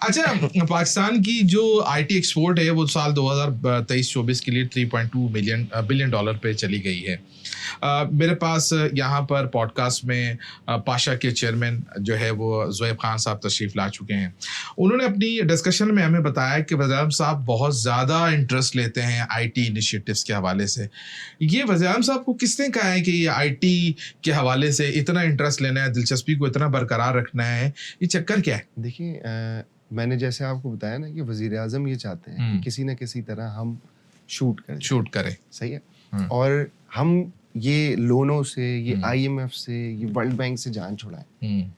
اچھا، پاکستان کی جو آئی ٹی ایکسپورٹ ہے وہ سال 2023-24 کے لیے $3.2 بلین پہ چلی گئی ہے. میرے پاس یہاں پر پوڈ کاسٹ میں پاشا کے چیئرمین جو ہے وہ زویب خان صاحب تشریف لا چکے ہیں. انہوں نے اپنی ڈسکشن میں ہمیں بتایا کہ وزیر اعظم صاحب بہت زیادہ انٹرسٹ لیتے ہیں آئی ٹی انیشیٹوز کے حوالے سے. یہ وزیر اعظم صاحب کو کس نے کہا ہے کہ یہ آئی ٹی کے حوالے سے اتنا انٹرسٹ لینا ہے, دلچسپی کو اتنا برقرار رکھنا ہے, یہ چکر کیا ہے؟ دیکھیے میں نے جیسے آپ کو بتایا نا کہ وزیر اعظم یہ چاہتے ہیں کہ کسی نہ کسی طرح ہم شوٹ کریں. صحیح ہے. اور ہم یہ لونوں سے, یہ آئی ایم ایف سے, یہ ورلڈ بینک سے جان چھڑائیں.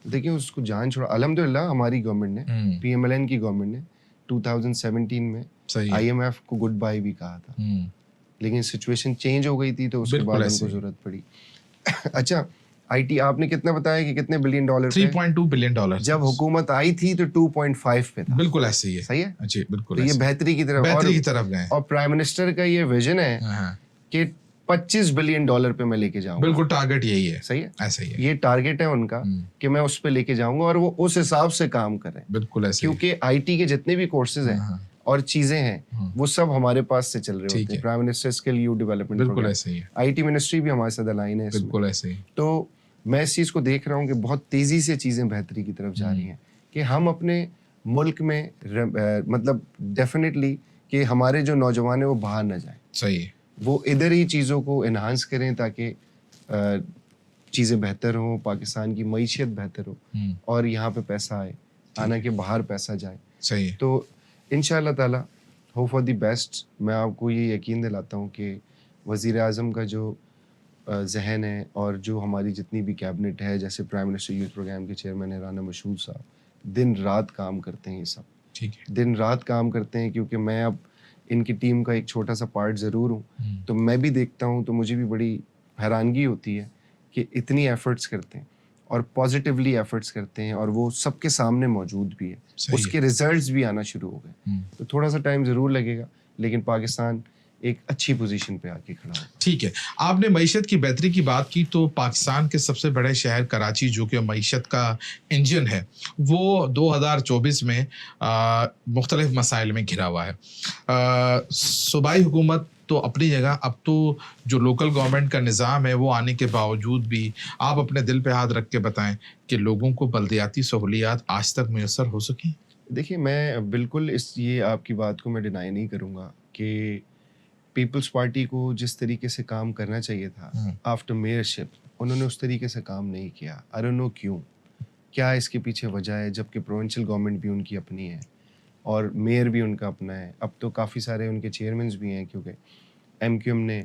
دیکھیں اس کو جان چھوڑا. الحمدللہ ہماری گورنمنٹ نے, پی ایم ایل این کی گورنمنٹ نے 2017 میں آئی ایم ایف کو گڈ بائی بھی کہا تھا, لیکن سچویشن چینج ہو گئی تھی تو اس کے بعد ہم کو ضرورت پڑی. اچھا آئی ٹی آپ نے کتنا بتایا کہ کتنے بلین ڈالر؟ $3.2 بلین. جب حکومت آئی تھی تو 2.5 پہ تھا. بالکل ایسے ہی ہے. صحیح ہے جی بالکل. تو یہ بہتری کی طرف گئے. اور پرائم منسٹر کا یہ ویژن ہے کہ $25 بلین پہ میں لے کے جاؤں گا. بالکل ٹارگیٹ یہی ہے. صحیح ہے, ایسا ہی ہے. یہ ٹارگیٹ ہے ان کا کہ میں اس پہ لے کے جاؤں گا اور وہ اس حساب سے کام کریں. بالکل ایسا. کیونکہ آئی ٹی کے جتنے بھی کورسز ہیں اور چیزیں ہیں وہ سب ہمارے پاس سے چل رہے ہوتے ہیں. Prime minister skill youth development. بالکل ایسا ہی ہے. آئی ٹی منسٹری بھی ہمارے ساتھ الائن ہے. بالکل ایسا ہی. تو میں اس چیز کو دیکھ رہا ہوں کہ بہت تیزی سے چیزیں بہتری کی طرف جا رہی ہیں کہ ہم اپنے ملک میں مطلب ڈیفینیٹلی کہ ہمارے جو نوجوان ہیں وہ باہر نہ جائیں. صحیح ہے. وہ ادھر ہی چیزوں کو انہانس کریں تاکہ چیزیں بہتر ہوں, پاکستان کی معیشت بہتر ہو اور یہاں پہ پیسہ آئے, آنا کہ باہر پیسہ جائے. صحیح. تو انشاءاللہ تعالی ہوپ فار دی بیسٹ. میں آپ کو یہ یقین دلاتا ہوں کہ وزیر اعظم کا جو ذہن ہے اور جو ہماری جتنی بھی کیبنٹ ہے, جیسے پرائم منسٹر یوتھ پروگرام کے چیئرمین ہے رانا مشہود صاحب, دن رات کام کرتے ہیں. یہ سب ٹھیک ہے, دن رات کام کرتے ہیں کیونکہ میں اب ان کی ٹیم کا ایک چھوٹا سا پارٹ ضرور ہوں. تو میں بھی دیکھتا ہوں تو مجھے بھی بڑی حیرانگی ہوتی ہے کہ اتنی ایفرٹس کرتے ہیں اور پازیٹیولی ایفرٹس کرتے ہیں اور وہ سب کے سامنے موجود بھی ہے. اس کے ریزلٹس بھی آنا شروع ہو گئے. تو تھوڑا سا ٹائم ضرور لگے گا لیکن پاکستان ایک اچھی پوزیشن پہ آ کے کھڑا ہو. ٹھیک ہے. آپ نے معیشت کی بہتری کی بات کی تو پاکستان کے سب سے بڑے شہر کراچی جو کہ معیشت کا انجن ہے وہ 2024 میں مختلف مسائل میں گھرا ہوا ہے. صوبائی حکومت تو اپنی جگہ, اب تو جو لوکل گورنمنٹ کا نظام ہے وہ آنے کے باوجود بھی آپ اپنے دل پہ ہاتھ رکھ کے بتائیں کہ لوگوں کو بلدیاتی سہولیات آج تک میسر ہو سکیں؟ دیکھیے میں بالکل یہ آپ کی بات کو میں ڈینائی نہیں کروں گا کہ پیپلز پارٹی کو جس طریقے سے کام کرنا چاہیے تھا آفٹر میئرشپ انہوں نے اس طریقے سے کام نہیں کیا. آئی ڈونٹ نو کیوں, کیا اس کے پیچھے وجہ ہے, جبکہ پروونشل گورنمنٹ بھی ان کی اپنی ہے اور میئر بھی ان کا اپنا ہے. اب تو کافی سارے ان کے چیئرمینز بھی ہیں کیونکہ ایم کیو ایم نے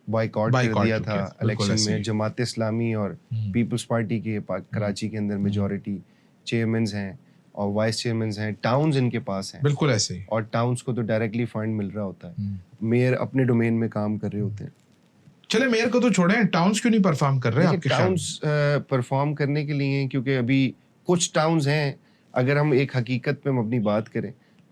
بائیکاٹ کر دیا تھا الیکشن میں. جماعت اسلامی اور پیپلز پارٹی کے کراچی کے اندر میجورٹی چیئرمینز ہیں اور وائس چیئرمینز ہیں. ٹاؤنز ان کے پاس ہیں. بالکل ایسے ہی. اور ٹاؤنز کو تو ڈائریکٹلی فنڈ مل رہا ہوتا ہے. میئر اپنے ڈومین میں کام کر رہے ہوتے ہیں. چلے میئر کو تو چھوڑیں, ٹاؤنز کیوں نہیں پرفارم کر رہے آپ کے خیال؟ ٹاؤنز پرفارم کرنے کے لیے کیونکہ ابھی کچھ ٹاؤنز ہیں, اگر ہم ایک حقیقت پہ ہم اپنی بات کریں,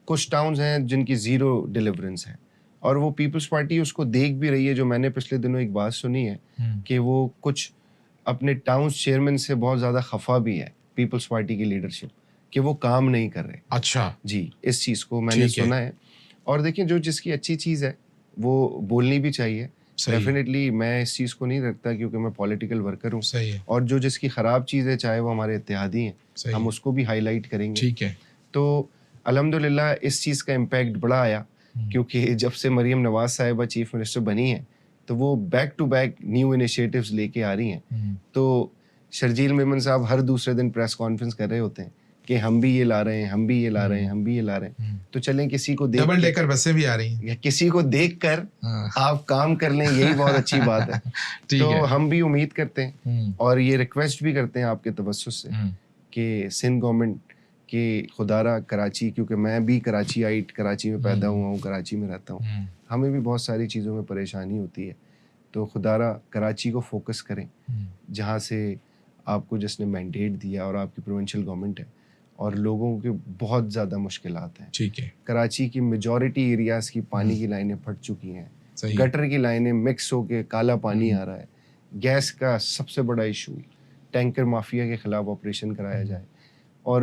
کچھ ٹاؤنز ہیں جن کی زیرو ڈیلیورنس ہے اور وہ پیپلز پارٹی اس کو دیکھ بھی رہی ہے. جو میں نے پچھلے دنوں ایک بات سنی ہے کہ وہ کچھ اپنے ٹاؤنز چیئرمین سے بہت زیادہ خفا بھی ہے پیپلز پارٹی کی لیڈرشپ کہ وہ کام نہیں کر رہے. اچھا جی, اس چیز کو میں نے سنا ہے. اور دیکھیں جو جس کی اچھی چیز ہے وہ بولنی بھی چاہیے. ڈیفینیٹلی میں اس چیز کو نہیں رکھتا کیونکہ میں پولیٹیکل ورکر ہوں. اور جو جس کی خراب چیز ہے چاہے وہ ہمارے اتحادی ہیں, ہم اس کو بھی ہائی لائٹ کریں گے. ٹھیک ہے. تو الحمدللہ اس چیز کا امپیکٹ بڑا آیا کیونکہ جب سے مریم نواز صاحبہ چیف منسٹر بنی ہیں تو وہ back to back new initiatives لے کے آ رہی ہیں. تو شرجیل میمن صاحب ہر دوسرے دن پریس کانفرنس کر رہے ہوتے ہیں کہ ہم بھی یہ لا رہے ہیں, ہم بھی یہ لا رہے ہیں, ہم بھی یہ لا رہے ہیں. تو چلیں کسی کو ڈبل ڈیکر بسیں بھی آ رہی ہیں, کسی کو دیکھ کر آپ کام کر لیں, یہی بہت اچھی بات ہے. تو ہم بھی امید کرتے ہیں اور یہ ریکویسٹ بھی کرتے ہیں آپ کے توسط سے کہ سندھ گورنمنٹ کہ خدا را کراچی, کیونکہ میں بھی کراچی میں پیدا ہوا ہوں, کراچی میں رہتا ہوں, ہمیں بھی بہت ساری چیزوں میں پریشانی ہوتی ہے. تو خدا را کراچی کو فوکس کریں جہاں سے آپ کو جس نے مینڈیٹ دیا اور آپ کی پروونشل گورنمنٹ ہے اور لوگوں کے بہت زیادہ مشکلات ہیں. ٹھیک ہے. کراچی کی میجورٹی ایریاز کی پانی کی لائنیں پھٹ چکی ہیں, گٹر کی لائنیں مکس ہو کے کالا پانی آ رہا ہے. گیس کا سب سے بڑا ایشو, ٹینکر مافیا کے خلاف آپریشن کرایا جائے. اور